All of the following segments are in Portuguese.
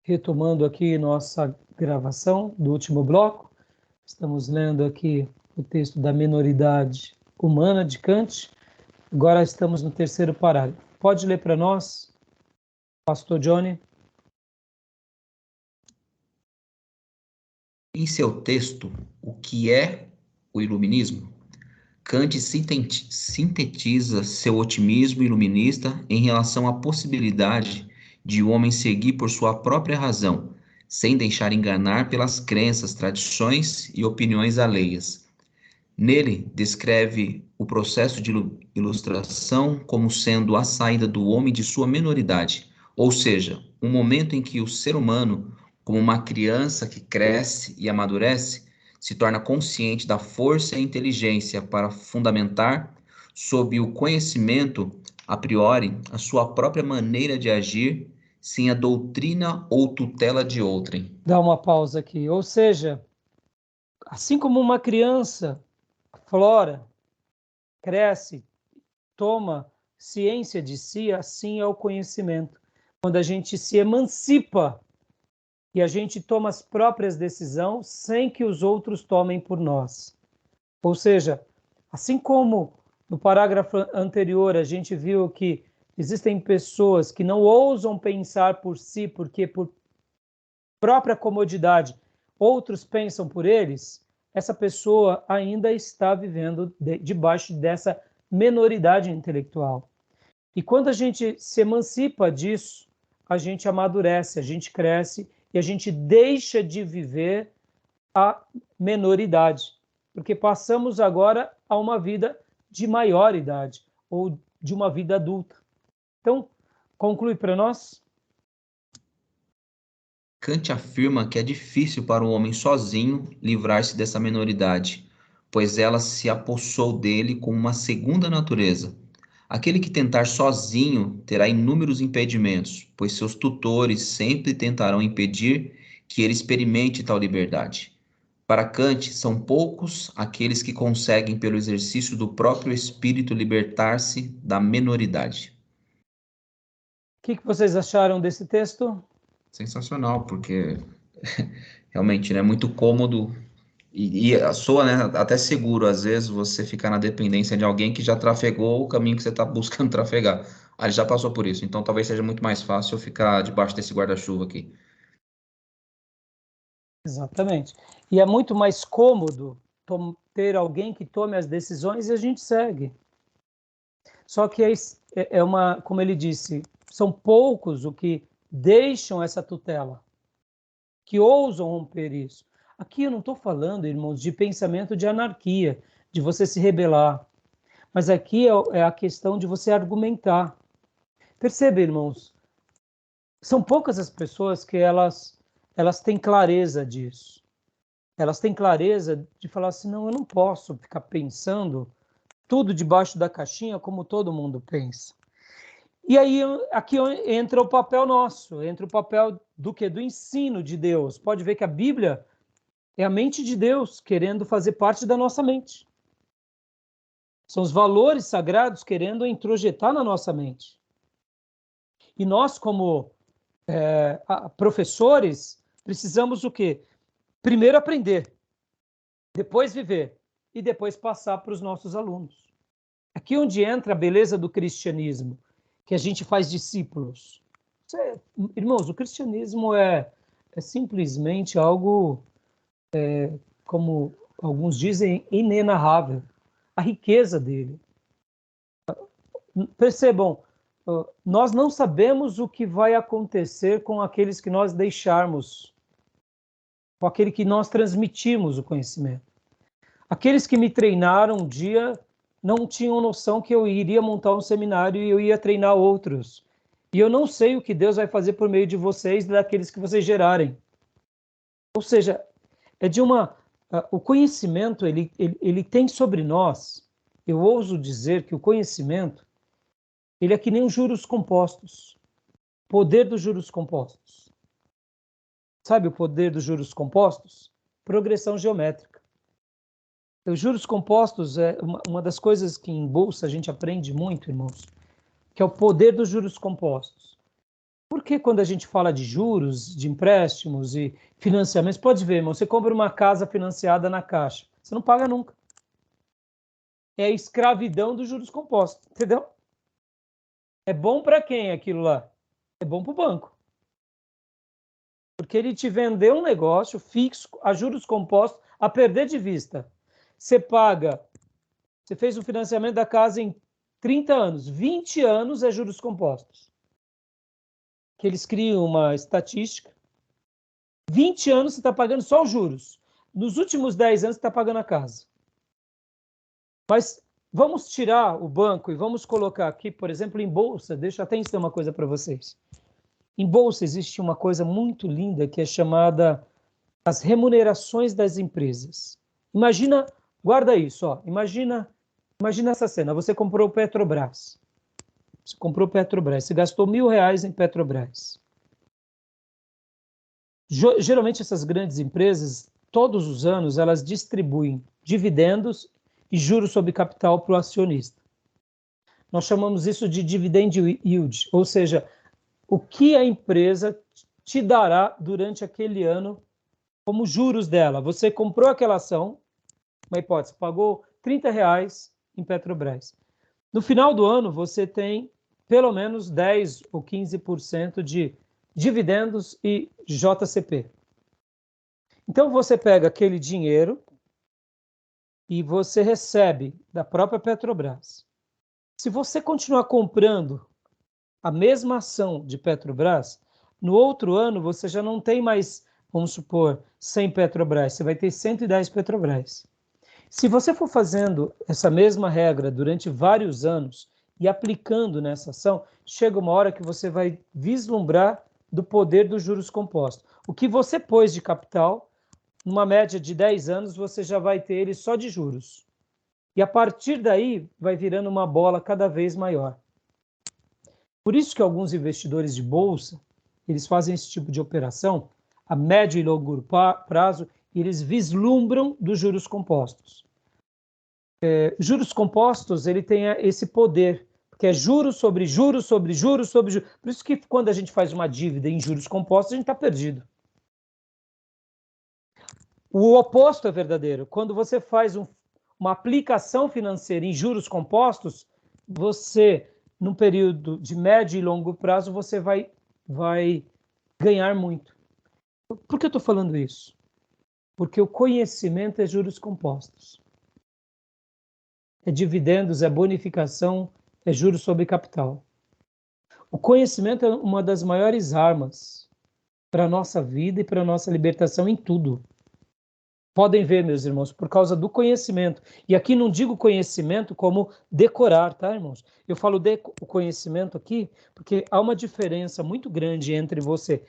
retomando aqui nossa gravação do último bloco. Estamos lendo aqui o texto da minoridade humana de Kant. Agora estamos no terceiro parágrafo. Pode ler para nós, Pastor Johnny? Em seu texto, O que é o Iluminismo? Kant sintetiza seu otimismo iluminista em relação à possibilidade de o homem seguir por sua própria razão, sem deixar enganar pelas crenças, tradições e opiniões alheias. Nele, descreve o processo de ilustração como sendo a saída do homem de sua minoridade, ou seja, um momento em que o ser humano, como uma criança que cresce e amadurece, se torna consciente da força e inteligência para fundamentar, sob o conhecimento a priori, a sua própria maneira de agir, sem a doutrina ou tutela de outrem. Dá uma pausa aqui. Ou seja, assim como uma criança flora, cresce, toma ciência de si, assim é o conhecimento. Quando a gente se emancipa e a gente toma as próprias decisões sem que os outros tomem por nós. Ou seja, assim como no parágrafo anterior a gente viu que existem pessoas que não ousam pensar por si, porque por própria comodidade outros pensam por eles, essa pessoa ainda está vivendo debaixo dessa minoridade intelectual. E quando a gente se emancipa disso, a gente amadurece, a gente cresce e a gente deixa de viver a menoridade, porque passamos agora a uma vida de maior idade ou de uma vida adulta. Então, conclui para nós. Kant afirma que é difícil para o homem sozinho livrar-se dessa minoridade, pois ela se apossou dele como uma segunda natureza. Aquele que tentar sozinho terá inúmeros impedimentos, pois seus tutores sempre tentarão impedir que ele experimente tal liberdade. Para Kant, são poucos aqueles que conseguem, pelo exercício do próprio espírito, libertar-se da minoridade. O que vocês acharam desse texto? Sensacional, porque realmente, né, é muito cômodo e soa, né, até seguro, às vezes, você ficar na dependência de alguém que já trafegou o caminho que você está buscando trafegar. Ah, ele já passou por isso, então talvez seja muito mais fácil eu ficar debaixo desse guarda-chuva aqui. Exatamente. E é muito mais cômodo ter alguém que tome as decisões e a gente segue. Só que é uma, como ele disse, são poucos o que deixam essa tutela, que ousam romper isso. Aqui eu não estou falando, irmãos, de pensamento de anarquia, de você se rebelar. Mas aqui é a questão de você argumentar. Perceba, irmãos, são poucas as pessoas que elas têm clareza disso. Elas têm clareza de falar assim, não, eu não posso ficar pensando tudo debaixo da caixinha como todo mundo pensa. E aí aqui entra o papel nosso, entra o papel do que? Do ensino de Deus. Pode ver que a Bíblia é a mente de Deus querendo fazer parte da nossa mente. São os valores sagrados querendo introjetar na nossa mente. E nós, como professores, precisamos o quê? Primeiro aprender, depois viver e depois passar para os nossos alunos. Aqui onde entra a beleza do cristianismo, que a gente faz discípulos. Irmãos, o cristianismo é simplesmente algo, como alguns dizem, inenarrável. A riqueza dele. Percebam, nós não sabemos o que vai acontecer com aqueles que nós deixarmos, com aquele que nós transmitimos o conhecimento. Aqueles que me treinaram um dia não tinham noção que eu iria montar um seminário e eu ia treinar outros. E eu não sei o que Deus vai fazer por meio de vocês e daqueles que vocês gerarem. Ou seja, é de uma... o conhecimento, ele tem sobre nós, eu ouso dizer que o conhecimento, ele é que nem os juros compostos. Poder dos juros compostos. Sabe o poder dos juros compostos? Progressão geométrica. Os juros compostos é uma das coisas que em bolsa a gente aprende muito, irmãos, que é o poder dos juros compostos. Porque quando a gente fala de juros, de empréstimos e financiamentos, pode ver, irmão, você compra uma casa financiada na Caixa, você não paga nunca. É a escravidão dos juros compostos, entendeu? É bom para quem aquilo lá? É bom para o banco. Porque ele te vendeu um negócio fixo, a juros compostos, a perder de vista. Você paga, você fez o financiamento da casa em 30 anos, 20 anos é juros compostos. Que eles criam uma estatística, 20 anos você está pagando só os juros. Nos últimos 10 anos você está pagando a casa. Mas vamos tirar o banco e vamos colocar aqui, por exemplo, em bolsa. Deixa eu até ensinar uma coisa para vocês. Em bolsa existe uma coisa muito linda que é chamada as remunerações das empresas. Imagina, guarda isso, ó. Imagina essa cena. Você comprou o Petrobras. Você comprou Petrobras. Você gastou R$1.000 em Petrobras. Geralmente essas grandes empresas, todos os anos, elas distribuem dividendos e juros sobre capital para o acionista. Nós chamamos isso de dividend yield, ou seja, o que a empresa te dará durante aquele ano como juros dela. Você comprou aquela ação, uma hipótese, pagou R$30 em Petrobras. No final do ano, você tem pelo menos 10 ou 15% de dividendos e JCP. Então, você pega aquele dinheiro e você recebe da própria Petrobras. Se você continuar comprando a mesma ação de Petrobras, no outro ano você já não tem mais, vamos supor, 100 Petrobras, você vai ter 110 Petrobras. Se você for fazendo essa mesma regra durante vários anos e aplicando nessa ação, chega uma hora que você vai vislumbrar do poder dos juros compostos. O que você pôs de capital, numa média de 10 anos, você já vai ter ele só de juros. E a partir daí, vai virando uma bola cada vez maior. Por isso que alguns investidores de bolsa, eles fazem esse tipo de operação a médio e longo prazo, e eles vislumbram dos juros compostos. Juros compostos, ele tem esse poder, que é juros sobre juros sobre juros sobre juros. Por isso que quando a gente faz uma dívida em juros compostos, a gente está perdido. O oposto é verdadeiro. Quando você faz uma aplicação financeira em juros compostos, você, num período de médio e longo prazo, você vai ganhar muito. Por que eu estou falando isso? Porque o conhecimento é juros compostos. É dividendos, é bonificação, é juros sobre capital. O conhecimento é uma das maiores armas para a nossa vida e para a nossa libertação em tudo. Podem ver, meus irmãos, por causa do conhecimento. E aqui não digo conhecimento como decorar, tá, irmãos? Eu falo o conhecimento aqui porque há uma diferença muito grande entre você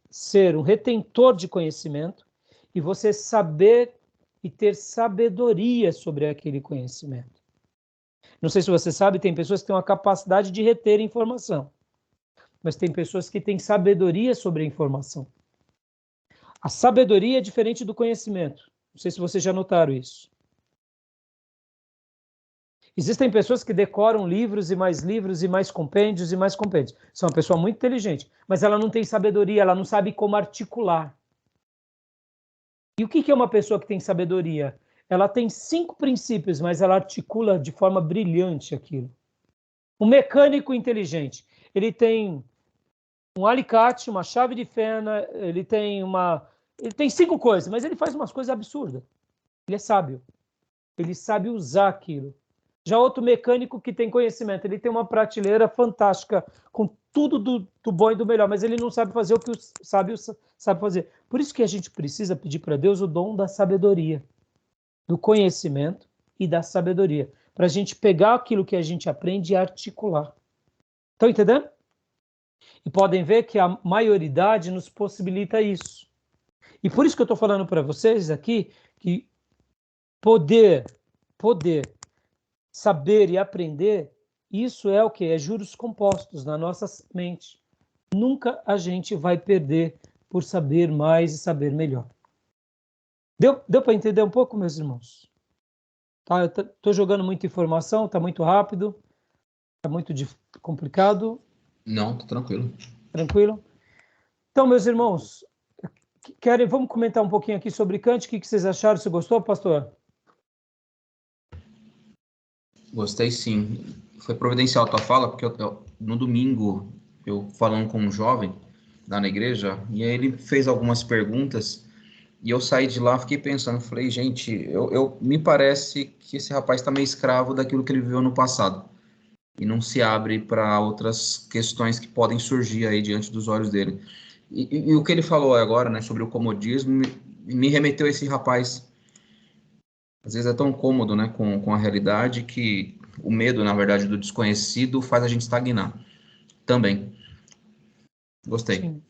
ser um retentor de conhecimento e você saber e ter sabedoria sobre aquele conhecimento. Não sei se você sabe, tem pessoas que têm uma capacidade de reter informação, mas tem pessoas que têm sabedoria sobre a informação. A sabedoria é diferente do conhecimento. Não sei se vocês já notaram isso. Existem pessoas que decoram livros e mais compêndios e mais compêndios. São uma pessoa muito inteligente, mas ela não tem sabedoria, ela não sabe como articular. E o que é uma pessoa que tem sabedoria? Ela tem 5 princípios, mas ela articula de forma brilhante aquilo. Um mecânico inteligente, ele tem um alicate, uma chave de fenda, ele tem 5 coisas, mas ele faz umas coisas absurdas. Ele é sábio. Ele sabe usar aquilo. Já outro mecânico que tem conhecimento, ele tem uma prateleira fantástica, com tudo do bom e do melhor, mas ele não sabe fazer o que o sábio sabe fazer. Por isso que a gente precisa pedir para Deus o dom da sabedoria, do conhecimento e da sabedoria, para a gente pegar aquilo que a gente aprende e articular. Estão entendendo? E podem ver que a maioridade nos possibilita isso. E por isso que eu estou falando para vocês aqui que poder, saber e aprender, isso é o que? É juros compostos na nossa mente. Nunca a gente vai perder por saber mais e saber melhor. Deu para entender um pouco, meus irmãos? Tá, eu estou jogando muita informação, está muito rápido, está muito complicado. Não, tá tranquilo. Tranquilo? Então, meus irmãos, vamos comentar um pouquinho aqui sobre Kant. O que vocês acharam? Você gostou, pastor? Gostei, sim. Foi providencial a tua fala, porque no domingo, eu falando com um jovem lá na igreja, e aí ele fez algumas perguntas, e eu saí de lá, fiquei pensando, falei, gente, me parece que esse rapaz está meio escravo daquilo que ele viveu no passado, e não se abre para outras questões que podem surgir aí diante dos olhos dele. E o que ele falou agora, né, sobre o comodismo, me remeteu a esse rapaz. Às vezes é tão cômodo, né, com a realidade, que o medo, na verdade, do desconhecido faz a gente estagnar. Também. Gostei. Sim,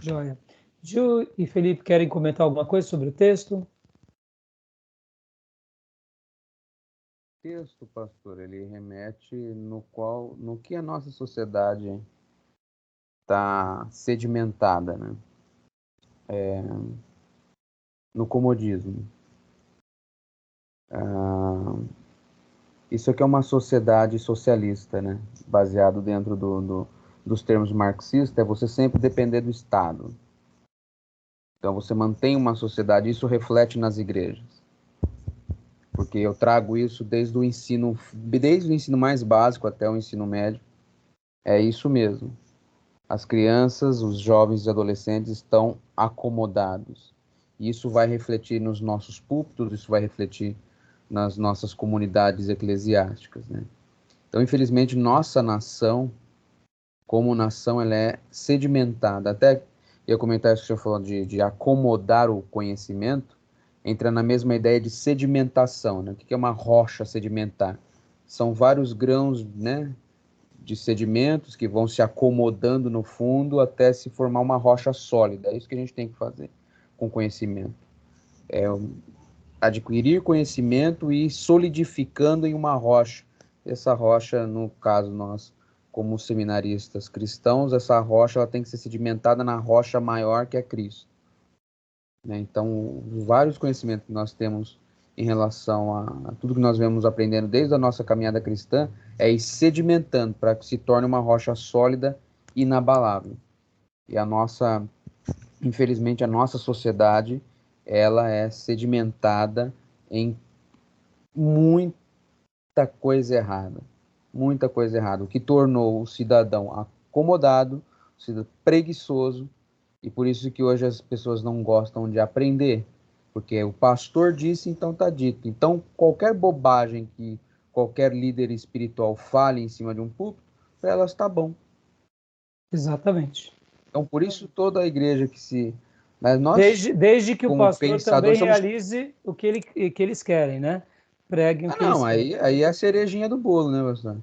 joia. Ju e Felipe querem comentar alguma coisa sobre o texto? O texto, pastor, ele remete no que a nossa sociedade está sedimentada, né? No comodismo. Isso aqui é uma sociedade socialista, né? Baseado dentro dos termos marxistas, é você sempre depender do Estado. Então você mantém uma sociedade, isso reflete nas igrejas. Porque eu trago isso desde o ensino mais básico até o ensino médio. É isso mesmo. As crianças, os jovens e adolescentes estão acomodados. Isso vai refletir nos nossos púlpitos, isso vai refletir nas nossas comunidades eclesiásticas, né? Então, infelizmente, nossa nação, como nação, ela é sedimentada. Até eu comentar isso que o senhor falou de acomodar o conhecimento, entra na mesma ideia de sedimentação, né? O que é uma rocha sedimentar? São vários grãos, né, de sedimentos que vão se acomodando no fundo até se formar uma rocha sólida. É isso que a gente tem que fazer com conhecimento. É adquirir conhecimento e ir solidificando em uma rocha. Essa rocha, no caso nós, como seminaristas cristãos, essa rocha ela tem que ser sedimentada na rocha maior que é Cristo. Né? Então, vários conhecimentos que nós temos em relação a tudo que nós vemos aprendendo desde a nossa caminhada cristã é ir sedimentando para que se torne uma rocha sólida e inabalável. E infelizmente, a nossa sociedade, ela é sedimentada em muita coisa errada. Muita coisa errada. O que tornou o cidadão acomodado, o cidadão preguiçoso, e por isso que hoje as pessoas não gostam de aprender, porque o pastor disse, então está dito. Então, qualquer bobagem que qualquer líder espiritual fale em cima de um púlpito, para elas está bom. Exatamente. Então, por isso toda a igreja Mas nós, desde que o pastor também somos... realize o que eles querem, né? Preguem o que eles querem. Aí é a cerejinha do bolo, né, pastor?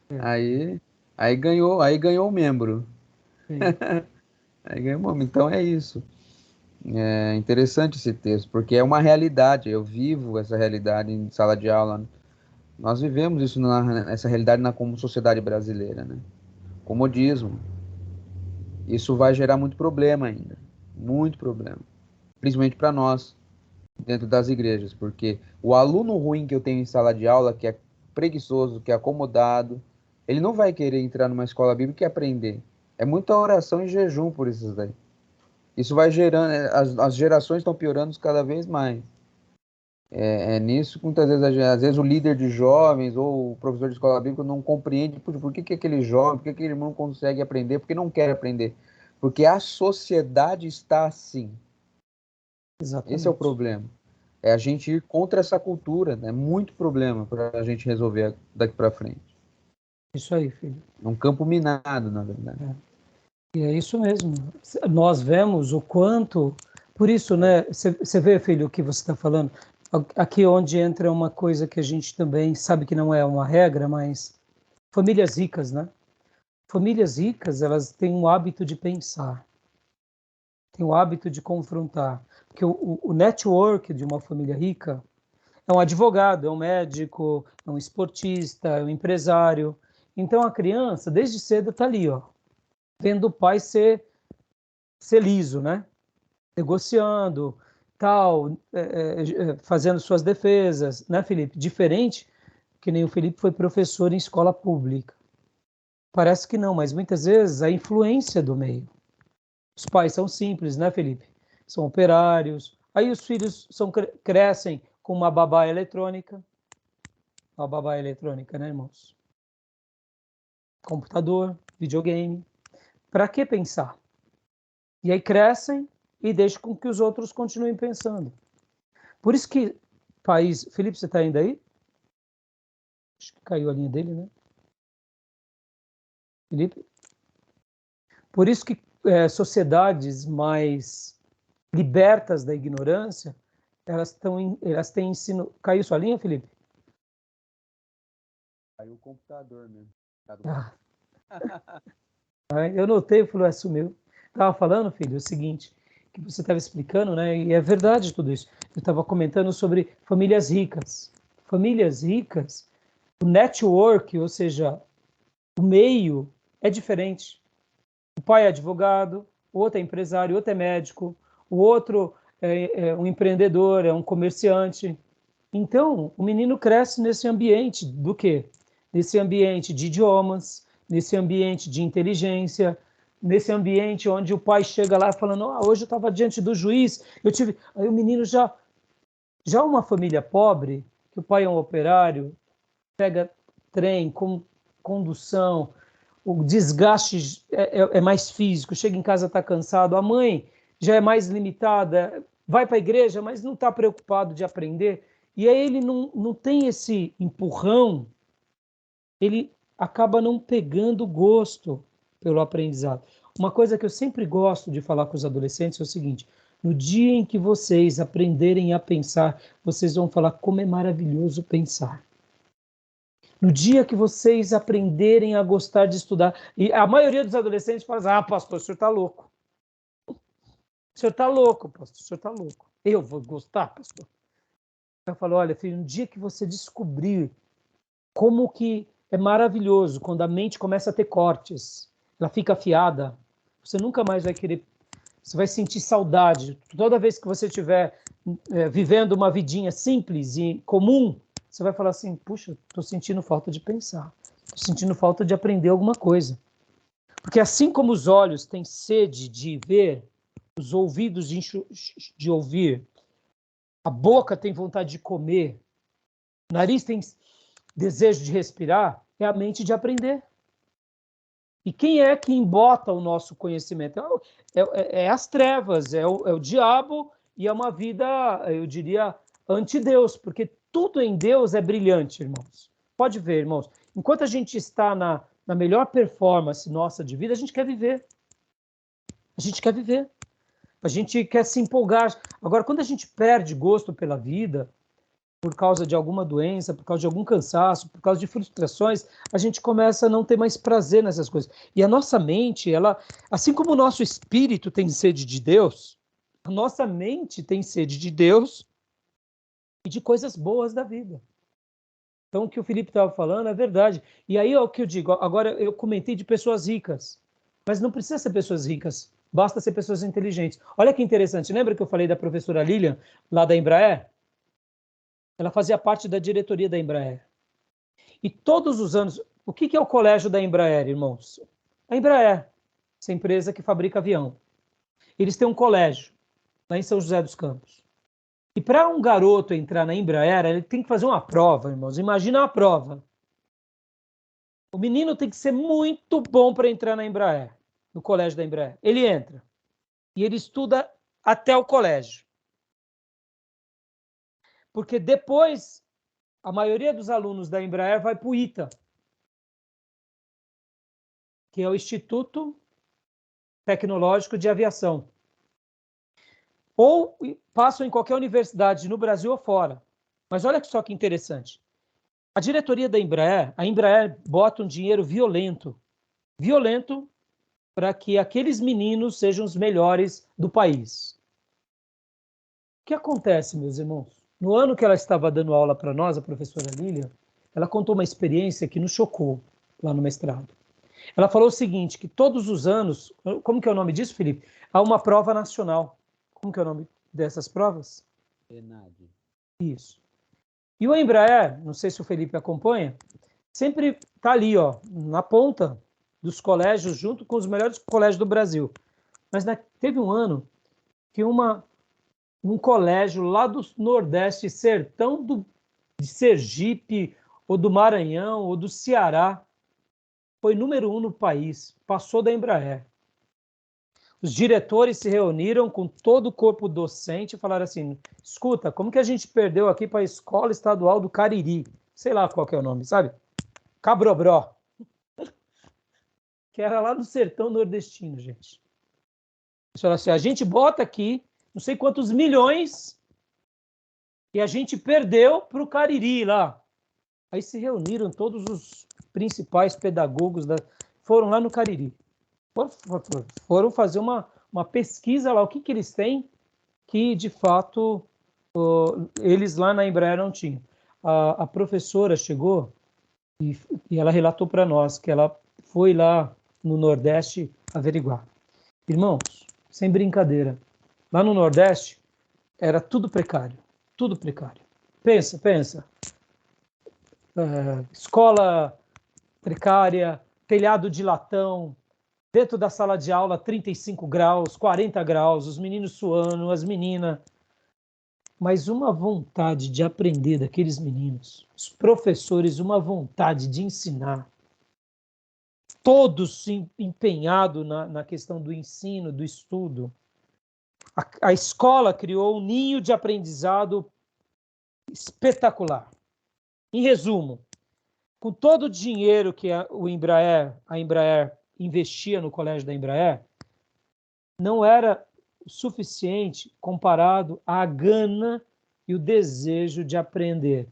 É. Aí ganhou o membro. Aí ganhou o membro. Então é isso. É interessante esse texto, porque é uma realidade. Eu vivo essa realidade em sala de aula. Nós vivemos isso essa realidade como sociedade brasileira, né? Comodismo. Isso vai gerar muito problema ainda. Muito problema. Principalmente para nós, dentro das igrejas, porque o aluno ruim que eu tenho em sala de aula, que é preguiçoso, que é acomodado, ele não vai querer entrar numa escola bíblica e aprender. É muita oração e jejum por isso daí. Isso vai gerando, as gerações estão piorando cada vez mais. É nisso que muitas vezes, às vezes o líder de jovens ou o professor de escola bíblica não compreende por que aquele jovem, por que aquele irmão não consegue aprender, porque não quer aprender. Porque a sociedade está assim. Exatamente. Esse é o problema. É a gente ir contra essa cultura, né? Muito problema para a gente resolver daqui para frente. Isso aí, filho. É um campo minado, na verdade. E é isso mesmo. Nós vemos o quanto... Por isso, né? Você vê, filho, o que você está falando? Aqui onde entra uma coisa que a gente também sabe que não é uma regra, mas famílias ricas, né? Famílias ricas, elas têm um hábito de pensar, têm o hábito de confrontar. Porque o network de uma família rica é um advogado, é um médico, é um esportista, é um empresário. Então a criança, desde cedo, está ali, ó, vendo o pai ser liso, né? Negociando, tal, fazendo suas defesas, né, Felipe? Diferente que nem o Felipe foi professor em escola pública. Parece que não, mas muitas vezes a influência do meio. Os pais são simples, né, Felipe? São operários. Aí os filhos crescem com uma babá eletrônica. Uma babá eletrônica, né, irmãos? Computador, videogame. Para que pensar? E aí crescem e deixam com que os outros continuem pensando. Por isso que país... Felipe, você está ainda aí? Acho que caiu a linha dele, né? Felipe? Por isso que sociedades mais libertas da ignorância, elas têm ensino... Caiu sua linha, Felipe? Caiu o computador mesmo. Eu notei, eu falei, sumiu. Estava falando, filho, o seguinte, que você estava explicando, né? E é verdade tudo isso. Eu estava comentando sobre famílias ricas. Famílias ricas, o network, ou seja, o meio é diferente. O pai é advogado, o outro é empresário, o outro é médico, o outro é um empreendedor, é um comerciante. Então, o menino cresce nesse ambiente do quê? Nesse ambiente de idiomas, nesse ambiente de inteligência, nesse ambiente onde o pai chega lá falando, hoje eu estava diante do juiz, eu tive... Aí o menino já uma família pobre, que o pai é um operário, pega trem, condução, o desgaste é mais físico, chega em casa está cansado, a mãe já é mais limitada, vai para a igreja, mas não está preocupado de aprender, e aí ele não tem esse empurrão, ele acaba não pegando gosto pelo aprendizado. Uma coisa que eu sempre gosto de falar com os adolescentes é o seguinte, no dia em que vocês aprenderem a pensar, vocês vão falar como é maravilhoso pensar. No dia que vocês aprenderem a gostar de estudar, e a maioria dos adolescentes fala, pastor, o senhor está louco. O senhor está louco, pastor, o senhor está louco. Eu vou gostar, pastor? Eu falo, olha, filho, no dia que você descobrir como que é maravilhoso quando a mente começa a ter cortes, ela fica afiada, você nunca mais vai querer, você vai sentir saudade. Toda vez que você estiver vivendo uma vidinha simples e comum, você vai falar assim, puxa, estou sentindo falta de pensar, estou sentindo falta de aprender alguma coisa. Porque assim como os olhos têm sede de ver, os ouvidos de ouvir, a boca tem vontade de comer, o nariz tem desejo de respirar, é a mente de aprender. E quem é que embota o nosso conhecimento? É as trevas, é o diabo e é uma vida, eu diria, anti-Deus, porque tudo em Deus é brilhante, irmãos. Pode ver, irmãos. Enquanto a gente está na melhor performance nossa de vida, a gente quer viver. A gente quer viver. A gente quer se empolgar. Agora, quando a gente perde gosto pela vida, por causa de alguma doença, por causa de algum cansaço, por causa de frustrações, a gente começa a não ter mais prazer nessas coisas. E a nossa mente, ela, assim como o nosso espírito tem sede de Deus, a nossa mente tem sede de Deus e de coisas boas da vida. Então, o que o Felipe estava falando é verdade. E aí é o que eu digo. Agora, eu comentei de pessoas ricas, mas não precisa ser pessoas ricas, basta ser pessoas inteligentes. Olha que interessante. Lembra que eu falei da professora Lilian, lá da Embraer? Ela fazia parte da diretoria da Embraer. E todos os anos, o que é o colégio da Embraer, irmãos? A Embraer, essa empresa que fabrica avião. Eles têm um colégio lá em São José dos Campos. E para um garoto entrar na Embraer, ele tem que fazer uma prova, irmãos. Imagina uma prova. O menino tem que ser muito bom para entrar na Embraer, no colégio da Embraer. Ele entra e ele estuda até o colégio. Porque depois, a maioria dos alunos da Embraer vai para o ITA, que é o Instituto Tecnológico de Aviação. Ou passam em qualquer universidade no Brasil ou fora. Mas olha só que interessante. A diretoria da Embraer, a Embraer bota um dinheiro violento para que aqueles meninos sejam os melhores do país. O que acontece, meus irmãos? No ano que ela estava dando aula para nós, a professora Lilian, ela contou uma experiência que nos chocou lá no mestrado. Ela falou o seguinte, que todos os anos, como que é o nome disso, Felipe? Há uma prova nacional. Como que é o nome dessas provas? ENAD. Isso. E o Embraer, não sei se o Felipe acompanha, sempre está ali, ó, na ponta dos colégios, junto com os melhores colégios do Brasil. Mas teve um ano que um colégio lá do Nordeste, sertão de Sergipe, ou do Maranhão, ou do Ceará, foi número 1 no país, passou da Embraer. Os diretores se reuniram com todo o corpo docente e falaram assim, escuta, como que a gente perdeu aqui para a Escola Estadual do Cariri? Sei lá qual que é o nome, sabe? Cabrobró. Que era lá no sertão nordestino, gente. Eles falaram assim, a gente bota aqui não sei quantos milhões e a gente perdeu para o Cariri lá. Aí se reuniram todos os principais pedagogos, foram lá no Cariri. Foram fazer uma pesquisa lá, o que eles têm que, de fato, eles lá na Embraer não tinham. A professora chegou e ela relatou para nós que ela foi lá no Nordeste averiguar. Irmãos, sem brincadeira, lá no Nordeste era tudo precário, tudo precário. Pensa. Escola precária, telhado de latão, dentro da sala de aula 35 graus, 40 graus, os meninos suando, as meninas. Mas uma vontade de aprender daqueles meninos, os professores, uma vontade de ensinar, todos empenhados na questão do ensino, do estudo. A escola criou um ninho de aprendizado espetacular. Em resumo, com todo o dinheiro que a Embraer investia no colégio da Embraer, não era o suficiente comparado à gana e o desejo de aprender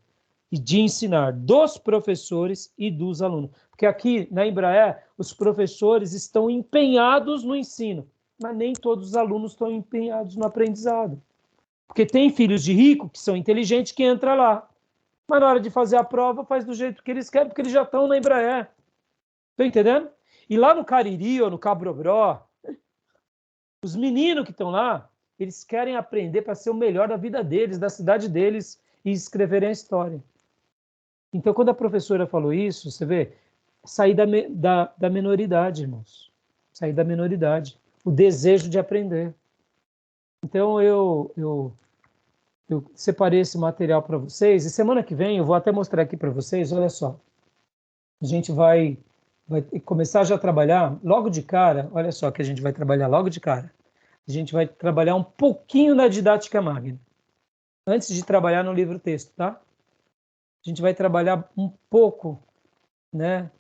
e de ensinar dos professores e dos alunos. Porque aqui na Embraer, os professores estão empenhados no ensino, mas nem todos os alunos estão empenhados no aprendizado. Porque tem filhos de rico que são inteligentes que entram lá. Mas na hora de fazer a prova, faz do jeito que eles querem, porque eles já estão na Embraer. Estão entendendo? E lá no Cariri ou no Cabrobró, os meninos que estão lá, eles querem aprender para ser o melhor da vida deles, da cidade deles, e escreverem a história. Então, quando a professora falou isso, você vê, sair da minoridade, irmãos. Sair da minoridade. O desejo de aprender. Então, eu separei esse material para vocês, e semana que vem eu vou até mostrar aqui para vocês, olha só. A gente vai começar já a trabalhar logo de cara, olha só que a gente vai trabalhar logo de cara. A gente vai trabalhar um pouquinho na didática magna, antes de trabalhar no livro-texto, tá? A gente vai trabalhar um pouco, né?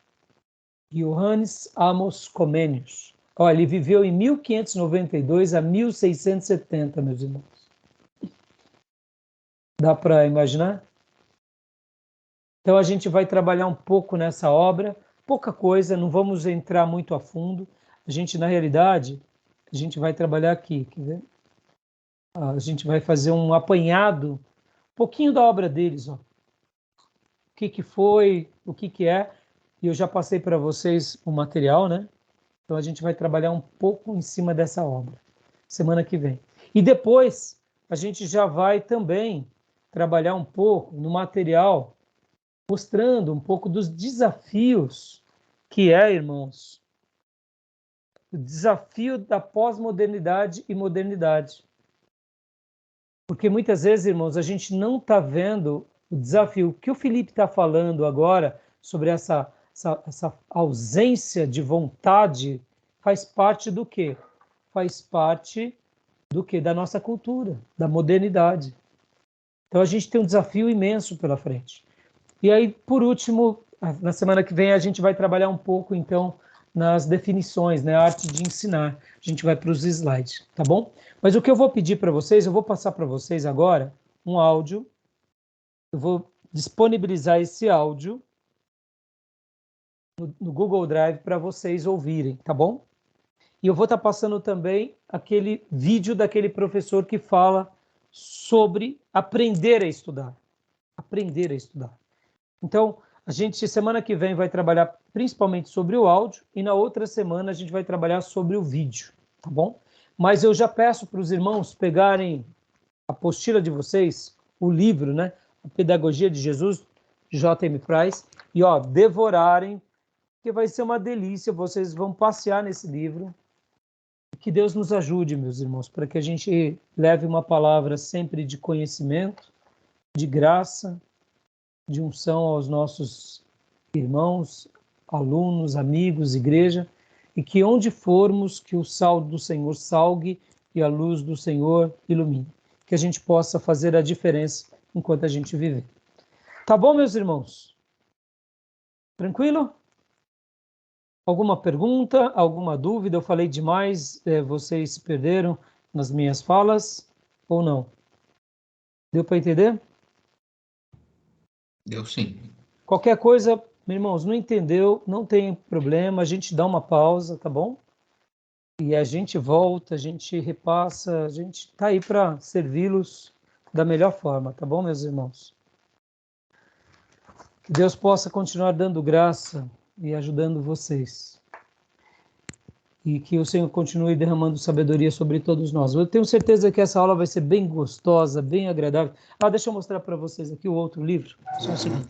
Johannes Amos Comenius. Olha, ele viveu em 1592 a 1670, meus irmãos. Dá para imaginar? Então a gente vai trabalhar um pouco nessa obra, pouca coisa, não vamos entrar muito a fundo. A gente, na realidade, a gente vai trabalhar aqui, quer ver? A gente vai fazer um apanhado, um pouquinho da obra deles, ó. O que foi, o que é, e eu já passei para vocês o material, né? Então a gente vai trabalhar um pouco em cima dessa obra, semana que vem. E depois a gente já vai também trabalhar um pouco no material, mostrando um pouco dos desafios que é, irmãos, o desafio da pós-modernidade e modernidade. Porque muitas vezes, irmãos, a gente não está vendo o desafio. O que o Felipe está falando agora sobre essa ausência de vontade faz parte do quê? Faz parte do quê? Da nossa cultura, da modernidade. Então a gente tem um desafio imenso pela frente. E aí, por último, na semana que vem a gente vai trabalhar um pouco, então, nas definições, né? A arte de ensinar. A gente vai para os slides, tá bom? Mas o que eu vou pedir para vocês, eu vou passar para vocês agora um áudio. Eu vou disponibilizar esse áudio no Google Drive para vocês ouvirem, tá bom? E eu vou estar passando também aquele vídeo daquele professor que fala sobre aprender a estudar. Aprender a estudar. Então, a gente, semana que vem, vai trabalhar principalmente sobre o áudio e na outra semana a gente vai trabalhar sobre o vídeo, tá bom? Mas eu já peço para os irmãos pegarem a apostila de vocês, o livro, né? A Pedagogia de Jesus, de J.M. Price, e ó, devorarem que vai ser uma delícia. Vocês vão passear nesse livro. Que Deus nos ajude, meus irmãos, para que a gente leve uma palavra sempre de conhecimento, de graça, de unção aos nossos irmãos, alunos, amigos, igreja, e que onde formos, que o sal do Senhor salgue e a luz do Senhor ilumine. Que a gente possa fazer a diferença enquanto a gente viver. Tá bom, meus irmãos? Tranquilo? Alguma pergunta, alguma dúvida? Eu falei demais, vocês se perderam nas minhas falas ou não? Deu para entender? Deu sim. Qualquer coisa, meus irmãos, não entendeu, não tem problema, a gente dá uma pausa, tá bom? E a gente volta, a gente repassa, a gente está aí para servi-los da melhor forma, tá bom, meus irmãos? Que Deus possa continuar dando graça e ajudando vocês. E que o Senhor continue derramando sabedoria sobre todos nós. Eu tenho certeza que essa aula vai ser bem gostosa, bem agradável. Deixa eu mostrar para vocês aqui o outro livro. Só um segundo.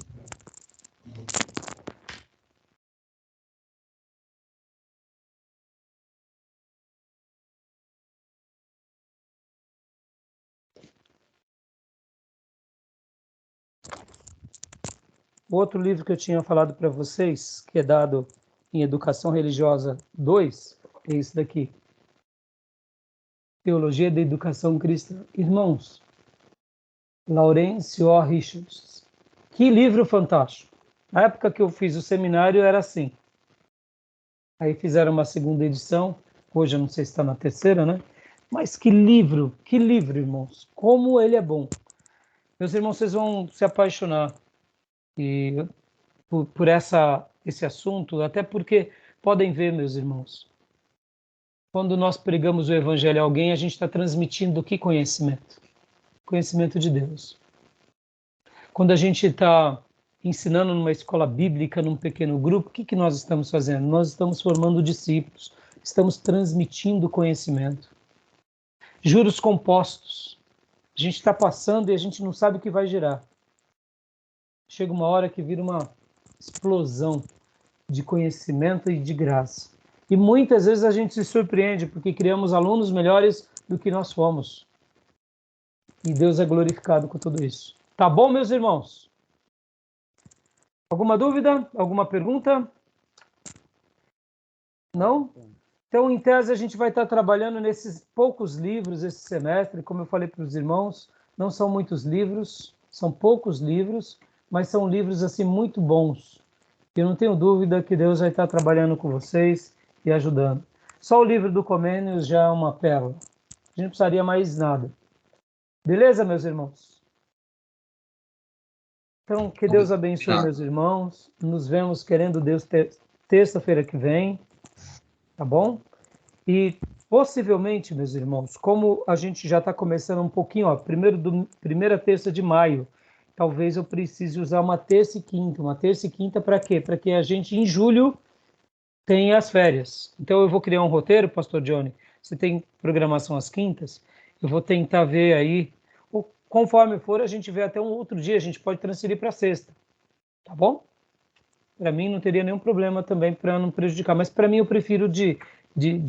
O outro livro que eu tinha falado para vocês, que é dado em Educação Religiosa 2, é esse daqui. Teologia da Educação Cristã. Irmãos, Laurence O. Richards. Que livro fantástico. Na época que eu fiz o seminário era assim. Aí fizeram uma segunda edição. Hoje eu não sei se está na terceira, né? Mas que livro, irmãos. Como ele é bom. Meus irmãos, vocês vão se apaixonar por esse assunto, até porque podem ver, meus irmãos, quando nós pregamos o evangelho a alguém, a gente está transmitindo que conhecimento? Conhecimento de Deus. Quando a gente está ensinando numa escola bíblica, num pequeno grupo, o que nós estamos fazendo? Nós estamos formando discípulos, estamos transmitindo conhecimento. Juros compostos. A gente está passando e a gente não sabe o que vai gerar. Chega uma hora que vira uma explosão de conhecimento e de graça. E muitas vezes a gente se surpreende porque criamos alunos melhores do que nós fomos. E Deus é glorificado com tudo isso. Tá bom, meus irmãos? Alguma dúvida? Alguma pergunta? Não? Então, em tese, a gente vai estar trabalhando nesses poucos livros esse semestre. Como eu falei para os irmãos, não são muitos livros, são poucos livros, mas são livros assim muito bons. Eu não tenho dúvida que Deus vai estar trabalhando com vocês e ajudando. Só o livro do Comênios já é uma pérola. A gente não precisaria mais nada. Beleza, meus irmãos? Então, que Deus abençoe meus irmãos. Nos vemos, querendo Deus, terça-feira que vem. Tá bom? E possivelmente, meus irmãos, como a gente já está começando um pouquinho, primeira terça de maio, talvez eu precise usar uma terça e quinta. Uma terça e quinta para quê? Para que a gente, em julho, tenha as férias. Então, eu vou criar um roteiro, Pastor Johnny. Você tem programação às quintas? Eu vou tentar ver aí. Conforme for, a gente vê até um outro dia. A gente pode transferir para sexta. Tá bom? Para mim, não teria nenhum problema também para não prejudicar. Mas, para mim, eu prefiro de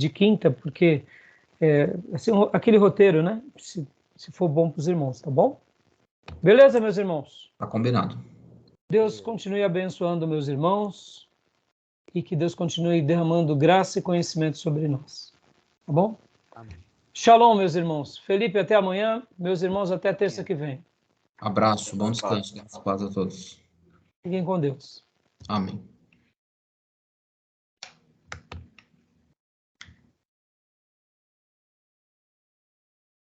quinta, porque assim, aquele roteiro, né? Se for bom para os irmãos, tá bom? Beleza, meus irmãos? Tá combinado. Deus continue abençoando meus irmãos e que Deus continue derramando graça e conhecimento sobre nós. Tá bom? Amém. Shalom, meus irmãos. Felipe, até amanhã. Meus irmãos, até terça que vem. Abraço, bom descanso. Paz a todos. Fiquem com Deus. Amém.